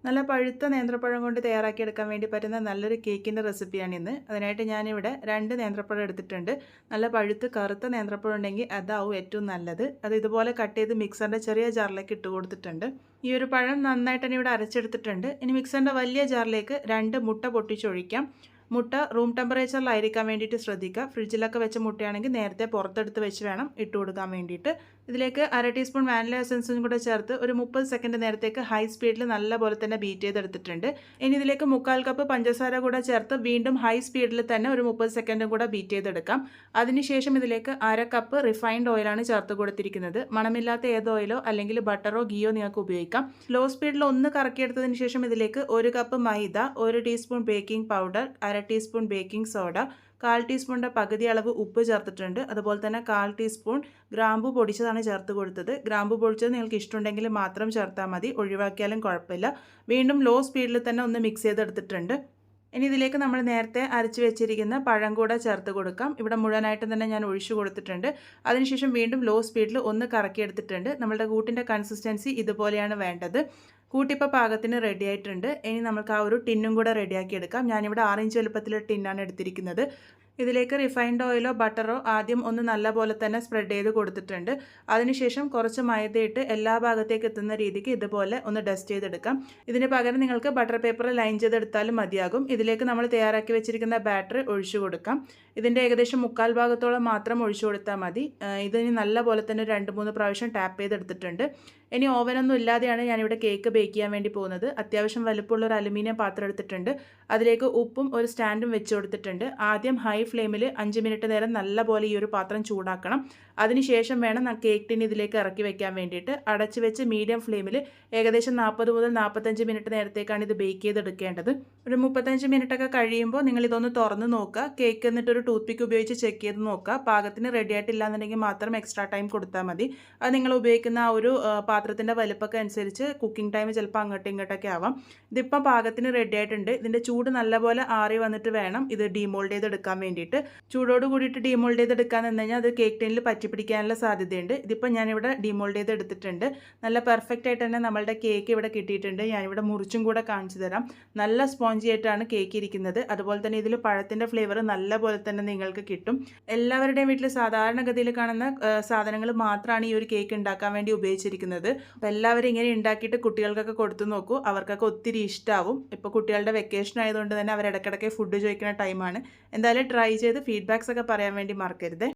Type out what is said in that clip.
നല്ല പഴുത്ത നേന്ത്രപ്പഴം കൊണ്ട് തയ്യാറാക്കിയെടുക്കാൻ വേണ്ടി പറ്റുന്ന നല്ലൊരു കേക്കിൻ്റെ റെസിപ്പിയാണിന്ന്. അതിനായിട്ട് ഞാനിവിടെ 2 നേന്ത്രപ്പഴം എടുത്തിട്ടുണ്ട്. നല്ല പഴുത്ത് കറുത്ത നേന്ത്രപ്പഴം ഉണ്ടെങ്കിൽ അതാവും ഏറ്റവും നല്ലത്. അത് ഇതുപോലെ കട്ട് ചെയ്ത് മിക്സറിൻ്റെ ചെറിയ ജാറിലേക്ക് ഇട്ട് കൊടുത്തിട്ടുണ്ട്. ഈ ഒരു പഴം നന്നായിട്ട് തന്നെ ഇവിടെ അരച്ചെടുത്തിട്ടുണ്ട്. ഇനി മിക്സറിൻ്റെ വലിയ ജാറിലേക്ക് 2 മുട്ട പൊട്ടിച്ചൊഴിക്കാം. മുട്ട റൂം ടെമ്പറേച്ചറിലായിരിക്കാൻ വേണ്ടിയിട്ട് ശ്രദ്ധിക്കുക. ഫ്രിഡ്ജിലൊക്കെ വെച്ച മുട്ടയാണെങ്കിൽ നേരത്തെ പുറത്തെടുത്ത് വെച്ച് വേണം ഇട്ട് കൊടുക്കാൻ വേണ്ടിയിട്ട്. ഇതിലേക്ക് 1/2 ടീസ്പൂൺ വാനില എസൻസും കൂടെ ചേർത്ത് ഒരു 30 സെക്കൻഡ് നേരത്തേക്ക് ഹൈ സ്പീഡിൽ നല്ലപോലെ തന്നെ ബീറ്റ് ചെയ്തെടുത്തിട്ടുണ്ട്. ഇനി ഇതിലേക്ക് 1/4 കപ്പ് പഞ്ചസാര കൂടെ ചേർത്ത് വീണ്ടും ഹൈ സ്പീഡിൽ തന്നെ ഒരു 30 സെക്കൻഡും കൂടെ ബീറ്റ് ചെയ്തെടുക്കാം. അതിനുശേഷം ഇതിലേക്ക് 1/2 കപ്പ് റിഫൈൻഡ് ഓയിലാണ് ചേർത്ത് കൊടുത്തിരിക്കുന്നത്. മണമില്ലാത്ത ഏത് ഓയിലോ അല്ലെങ്കിൽ ബട്ടറോ ഗീയോ നിങ്ങൾക്ക് ഉപയോഗിക്കാം. ലോ സ്പീഡിൽ ഒന്ന് കറക്കിയെടുത്തതിന് ശേഷം ഇതിലേക്ക് 1 കപ്പ് മൈദ, 1 teaspoon baking powder, 1/2 teaspoon baking soda, 1/4 ടീസ്പൂണിൻ്റെ പകുതി അളവ് ഉപ്പ് ചേർത്തിട്ടുണ്ട്. അതുപോലെ തന്നെ 1/4 ടീസ്പൂൺ ഗ്രാമ്പു പൊടിച്ചതാണ് ചേർത്ത് കൊടുത്തത്. ഗ്രാമ്പു പൊടിച്ചത് നിങ്ങൾക്ക് ഇഷ്ടമുണ്ടെങ്കിൽ മാത്രം ചേർത്താൽ മതി, ഒഴിവാക്കിയാലും കുഴപ്പമില്ല. വീണ്ടും ലോ സ്പീഡിൽ തന്നെ ഒന്ന് മിക്സ് ചെയ്തെടുത്തിട്ടുണ്ട്. ഇനി ഇതിലേക്ക് നമ്മൾ നേരത്തെ അരച്ച് വെച്ചിരിക്കുന്ന പഴം കൂടെ ചേർത്ത് കൊടുക്കാം. ഇവിടെ മുഴുവനായിട്ട് തന്നെ ഞാൻ ഒഴിച്ചു കൊടുത്തിട്ടുണ്ട്. അതിനുശേഷം വീണ്ടും ലോ സ്പീഡിൽ ഒന്ന് കറക്കിയെടുത്തിട്ടുണ്ട്. നമ്മളുടെ കൂട്ടിൻ്റെ കൺസിസ്റ്റൻസി ഇതുപോലെയാണ് വേണ്ടത്. കൂട്ടിപ്പോൾ പാകത്തിന് റെഡി ആയിട്ടുണ്ട്. ഇനി നമുക്ക് ആ ഒരു ടിന്നും കൂടെ റെഡിയാക്കി എടുക്കാം. ഞാനിവിടെ 6 ഇഞ്ച് വലുപ്പത്തിലുള്ള ടിന്നാണ് എടുത്തിരിക്കുന്നത്. ഇതിലേക്ക് റിഫൈൻഡ് ഓയിലോ ബട്ടറോ ആദ്യം ഒന്ന് നല്ലപോലെ തന്നെ സ്പ്രെഡ് ചെയ്ത് കൊടുത്തിട്ടുണ്ട്. അതിനുശേഷം കുറച്ച് മൈദയിട്ട് എല്ലാ ഭാഗത്തേക്ക് എത്തുന്ന രീതിക്ക് ഇതുപോലെ ഒന്ന് ഡസ്റ്റ് ചെയ്തെടുക്കാം. ഇതിന് പകരം നിങ്ങൾക്ക് ബട്ടർ പേപ്പർ ലൈൻ ചെയ്തെടുത്താലും മതിയാകും. ഇതിലേക്ക് നമ്മൾ തയ്യാറാക്കി വെച്ചിരിക്കുന്ന ബാറ്റർ ഒഴിച്ചു കൊടുക്കാം. ഇതിൻ്റെ ഏകദേശം 1/4 ഭാഗത്തോളം മാത്രം ഒഴിച്ചു കൊടുത്താൽ മതി. ഇതിന് നല്ലപോലെ തന്നെ 2-3 പ്രാവശ്യം ടാപ്പ് ചെയ്തെടുത്തിട്ടുണ്ട്. ഇനി ഓവനൊന്നും ഇല്ലാതെയാണ് ഞാനിവിടെ കേക്ക് ബേക്ക് ചെയ്യാൻ വേണ്ടി പോകുന്നത്. അത്യാവശ്യം വലുപ്പമുള്ള ഒരു അലുമിനിയം പാത്രം എടുത്തിട്ടുണ്ട്. അതിലേക്ക് ഉപ്പും ഒരു സ്റ്റാൻഡും വെച്ച് കൊടുത്തിട്ടുണ്ട്. ആദ്യം ഹൈ ഫ്ലെയിമിൽ 5 മിനിറ്റ് നേരം നല്ലപോലെ ഈ ഒരു പാത്രം ചൂടാക്കണം. അതിനുശേഷം വേണം കേക്ക് ടിൻ ഇതിലേക്ക് ഇറക്കി വെക്കാൻ വേണ്ടിയിട്ട്. അടച്ച് വെച്ച് മീഡിയം ഫ്ലെയിമിൽ ഏകദേശം 40 മുതൽ 45 മിനിറ്റ് നേരത്തേക്കാണ് ഇത് ബേക്ക് ചെയ്തെടുക്കേണ്ടത്. ഒരു 35 മിനിറ്റൊക്കെ കഴിയുമ്പോൾ നിങ്ങളിതൊന്ന് തുറന്ന് നോക്കുക. കേക്ക് എന്നിട്ടൊരു ടൂത്ത് പിക്ക് ഉപയോഗിച്ച് ചെക്ക് ചെയ്ത് നോക്കുക. പാകത്തിന് റെഡി ആയിട്ടില്ല എന്നുണ്ടെങ്കിൽ മാത്രം എക്സ്ട്രാ ടൈം കൊടുത്താൽ മതി. അത് നിങ്ങൾ ഉപയോഗിക്കുന്ന ആ ഒരു പാത്രത്തിൻ്റെ വലുപ്പമൊക്കെ അനുസരിച്ച് കുക്കിംഗ് ടൈം ചിലപ്പോൾ അങ്ങോട്ടും ഇങ്ങോട്ടൊക്കെ ആവാം. ഇതിപ്പം പാകത്തിന് റെഡി ആയിട്ടുണ്ട്. ഇതിൻ്റെ ചൂട് നല്ലപോലെ ആറി വന്നിട്ട് വേണം ഇത് ഡീമോൾഡ് ചെയ്തെടുക്കാൻ വേണ്ടിയിട്ട്. ചൂടോട് കൂടിയിട്ട് ഡീമോൾഡ് ചെയ്തെടുക്കാൻ നിന്ന് കഴിഞ്ഞാൽ അത് കേക്ക് ടിന്നിൽ പറ്റിപ്പിടിക്കാനുള്ള സാധ്യതയുണ്ട്. ഇതിപ്പോൾ ഞാനിവിടെ ഡീമോൾഡ് ചെയ്തെടുത്തിട്ടുണ്ട്. നല്ല പെർഫെക്റ്റ് ആയിട്ട് തന്നെ നമ്മളുടെ കേക്ക് ഇവിടെ കിട്ടിയിട്ടുണ്ട്. ഞാനിവിടെ മുറിച്ചും കൂടെ കാണിച്ചു തരാം. നല്ല സ്പോഞ്ചി ആയിട്ടാണ് കേക്ക് ഇരിക്കുന്നത്. അതുപോലെ തന്നെ ഇതിൽ പഴത്തിൻ്റെ ഫ്ലേവർ നല്ലപോലെ തന്നെ നിങ്ങൾക്ക് കിട്ടും. എല്ലാവരുടെയും വീട്ടിൽ സാധാരണഗതിയിൽ കാണുന്ന സാധനങ്ങൾ മാത്രമാണ് ഈ ഒരു കേക്ക് ഉണ്ടാക്കാൻ വേണ്ടി ഉപയോഗിച്ചിരിക്കുന്നത്. അപ്പോൾ എല്ലാവരും ഇങ്ങനെ ഉണ്ടാക്കിയിട്ട് കുട്ടികൾക്കൊക്കെ കൊടുത്തു നോക്കൂ. അവർക്കൊക്കെ ഒത്തിരി ഇഷ്ടമാവും. ഇപ്പോൾ കുട്ടികളുടെ വെക്കേഷൻ ആയതുകൊണ്ട് തന്നെ അവർ ഇടയ്ക്കിടയ്ക്ക് ഫുഡ് ചോദിക്കുന്ന ടൈമാണ്. എന്തായാലും ട്രൈ ചെയ്ത് ഫീഡ്ബാക്സ് ഒക്കെ പറയാൻ വേണ്ടി മറക്കരുത്.